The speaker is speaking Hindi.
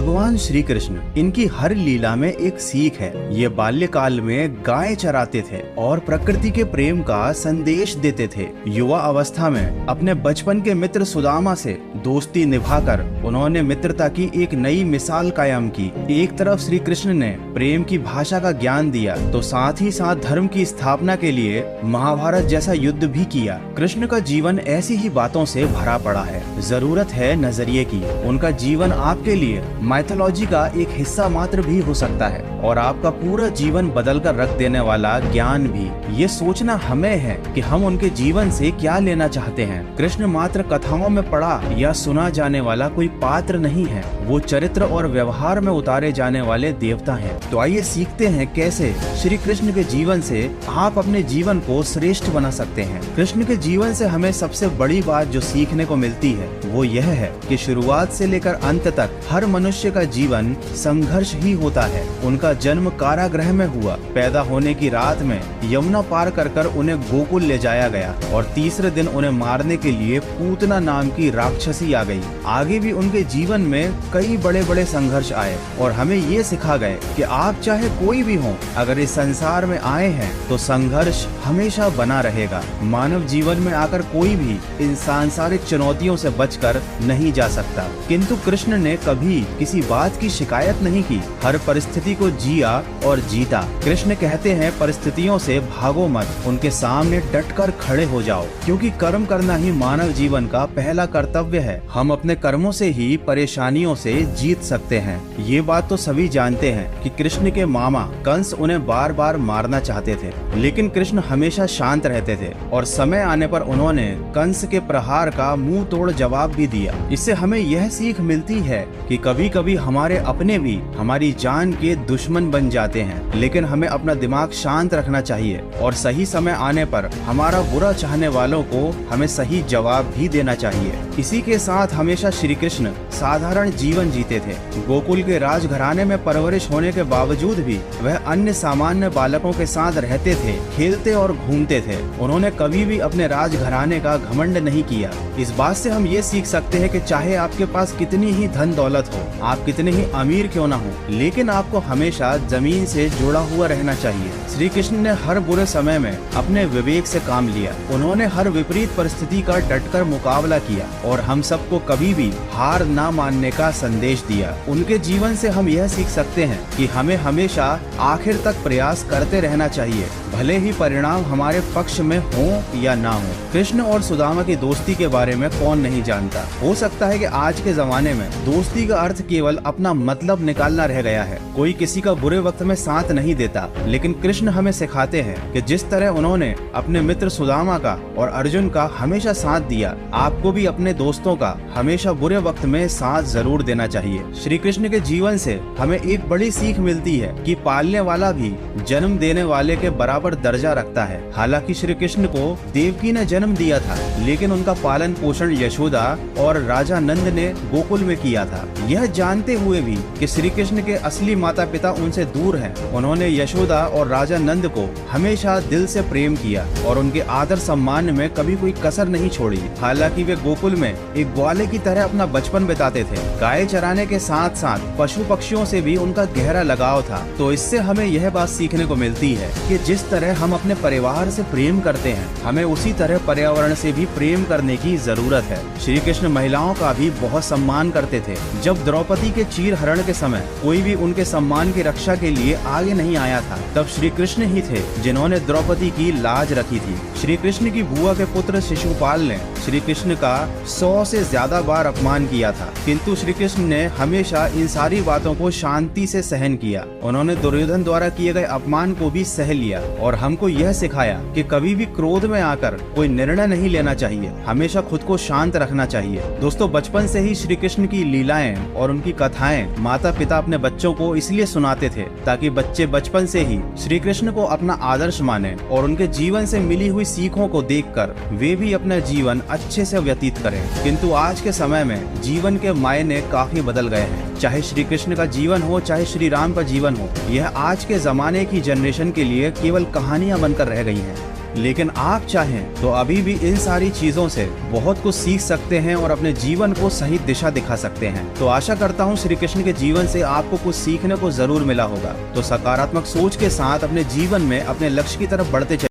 भगवान श्री कृष्ण, इनकी हर लीला में एक सीख है। ये बाल्यकाल में गाय चराते थे और प्रकृति के प्रेम का संदेश देते थे। युवा अवस्था में अपने बचपन के मित्र सुदामा से दोस्ती निभाकर उन्होंने मित्रता की एक नई मिसाल कायम की। एक तरफ श्री कृष्ण ने प्रेम की भाषा का ज्ञान दिया, तो साथ ही साथ धर्म की स्थापना के लिए महाभारत जैसा युद्ध भी किया। कृष्ण का जीवन ऐसी ही बातों से भरा पड़ा है। जरूरत है नजरिए की। उनका जीवन आपके लिए माइथोलॉजी का एक हिस्सा मात्र भी हो सकता है और आपका पूरा जीवन बदल कर रख देने वाला ज्ञान भी। ये सोचना हमें है कि हम उनके जीवन से क्या लेना चाहते हैं। कृष्ण मात्र कथाओं में पढ़ा या सुना जाने वाला कोई पात्र नहीं है, वो चरित्र और व्यवहार में उतारे जाने वाले देवता हैं। तो आइए सीखते हैं कैसे श्री कृष्ण के जीवन से आप अपने जीवन को श्रेष्ठ बना सकते हैं। कृष्ण के जीवन से हमें सबसे बड़ी बात जो सीखने को मिलती है वो यह है कि शुरुआत से लेकर अंत तक हर मनुष्य का जीवन संघर्ष ही होता है। उनका जन्म कारागृह में हुआ, पैदा होने की रात में यमुना पार कर उन्हें गोकुल ले जाया गया और तीसरे दिन उन्हें मारने के लिए पूतना नाम की राक्षसी आ गई। आगे भी उनके जीवन में कई बड़े बड़े संघर्ष आए और हमें ये सिखा गए कि आप चाहे कोई भी हो, अगर इस संसार में आए हैं तो संघर्ष हमेशा बना रहेगा। मानव जीवन में आकर कोई भी इन सांसारिक चुनौतियों से बचकर नहीं जा सकता, किंतु कृष्ण ने कभी किसी बात की शिकायत नहीं की। हर परिस्थिति को जिया और जीता। कृष्ण कहते हैं परिस्थितियों से भागो मत, उनके सामने डटकर खड़े हो जाओ, क्योंकि कर्म करना ही मानव जीवन का पहला कर्तव्य है। हम अपने कर्मों से ही परेशानियों से जीत सकते हैं। ये बात तो सभी जानते हैं कि कृष्ण के मामा कंस उन्हें बार बार मारना चाहते थे, लेकिन कृष्ण हमेशा शांत रहते थे और समय आने पर उन्होंने कंस के प्रहार का मुंह तोड़ जवाब भी दिया। इससे हमें यह सीख मिलती है कि कभी कभी हमारे अपने भी हमारी जान के दुश्मन बन जाते हैं, लेकिन हमें अपना दिमाग शांत रखना चाहिए और सही समय आने पर हमारा बुरा चाहने वालों को हमें सही जवाब भी देना चाहिए। इसी के साथ हमेशा श्री कृष्ण साधारण जीवन जीते थे। गोकुल के राजघराने में परवरिश होने के बावजूद भी वह अन्य सामान्य बालकों के साथ रहते थे, खेलते और घूमते थे। उन्होंने कभी भी अपने राजघराने का घमंड नहीं किया। इस बात से हम ये सीख सकते हैं कि चाहे आपके पास कितनी ही धन दौलत हो, आप कितने ही अमीर क्यों ना हो, लेकिन आपको हमेशा जमीन से जुड़ा हुआ रहना चाहिए। श्री कृष्ण ने हर बुरे समय में अपने विवेक से काम लिया। उन्होंने हर विपरीत परिस्थिति का डटकर मुकाबला किया और हम सबको कभी भी हार ना मानने का संदेश दिया। उनके जीवन से हम यह सीख सकते हैं कि हमें हमेशा आखिर तक प्रयास करते रहना चाहिए, भले ही परिणाम हमारे पक्ष में हो या ना हो। कृष्ण और सुदामा की दोस्ती के बारे में कौन नहीं जानता। हो सकता है कि आज के जमाने में दोस्ती का अर्थ केवल अपना मतलब निकालना रह गया है। कोई किसी का बुरे वक्त में साथ नहीं देता, लेकिन कृष्ण हमें सिखाते हैं कि जिस तरह उन्होंने अपने मित्र सुदामा का और अर्जुन का हमेशा साथ दिया, आपको भी अपने दोस्तों का हमेशा बुरे वक्त में साथ जरूर देना चाहिए। श्री कृष्ण के जीवन से हमें एक बड़ी सीख मिलती है कि पालने वाला भी जन्म देने वाले के बराबर दर्जा रखता है। हालांकि श्री कृष्ण को देवकी ने जन्म दिया था, लेकिन उनका पालन पोषण यशोदा और राजा नंद ने गोकुल में किया था। यह जानते हुए भी कि श्री कृष्ण के असली माता पिता उनसे दूर हैं, उन्होंने यशोदा और राजा नंद को हमेशा दिल से प्रेम किया और उनके आदर सम्मान में कभी कोई कसर नहीं छोड़ी। हालांकि वे गोकुल में एक ग्वाले की तरह अपना बचपन बिताते थे। गाय चराने के साथ साथ पशु पक्षियों से भी उनका गहरा लगाव था। तो इससे हमें यह बात सीखने को मिलती है कि जिस तरह हम अपने परिवार से प्रेम करते हैं, हमें उसी तरह पर्यावरण से भी प्रेम करने की जरूरत है। श्री कृष्ण महिलाओं का भी बहुत सम्मान करते थे। जब द्रौपदी के चीर हरण के समय कोई भी उनके सम्मान की रक्षा के लिए आगे नहीं आया था, तब श्री कृष्ण ही थे जिन्होंने द्रौपदी की लाज रखी थी। श्री कृष्ण की बुआ के पुत्र शिशुपाल ने श्री कृष्ण का 100 से ज्यादा बार अपमान किया था, किंतु श्री कृष्ण ने हमेशा इन सारी बातों को शांति से सहन किया। उन्होंने दुर्योधन द्वारा किए गए अपमान को भी सह लिया और हमको यह सिखाया कि कभी भी क्रोध में आकर कोई निर्णय नहीं लेना चाहिए, हमेशा खुद को शांत रखना चाहिए। दोस्तों, बचपन से ही श्री कृष्ण की लीलाएं और उनकी कथाएं माता पिता अपने बच्चों को इसलिए सुनाते थे ताकि बच्चे बचपन से ही श्री कृष्ण को अपना आदर्श माने और उनके जीवन से मिली हुई सीखों को देखकर वे भी अपना जीवन अच्छे से व्यतीत करें। किंतु आज के समय में जीवन के मायने काफी बदल गए हैं। चाहे श्री कृष्ण का जीवन हो, चाहे श्री राम का जीवन हो, यह आज के जमाने की जनरेशन के लिए केवल कहानियां बनकर रह गई हैं। लेकिन आप चाहें तो अभी भी इन सारी चीजों से बहुत कुछ सीख सकते हैं और अपने जीवन को सही दिशा दिखा सकते हैं। तो आशा करता हूँ श्री कृष्ण के जीवन से आपको कुछ सीखने को जरूर मिला होगा। तो सकारात्मक सोच के साथ अपने जीवन में अपने लक्ष्य की तरफ बढ़ते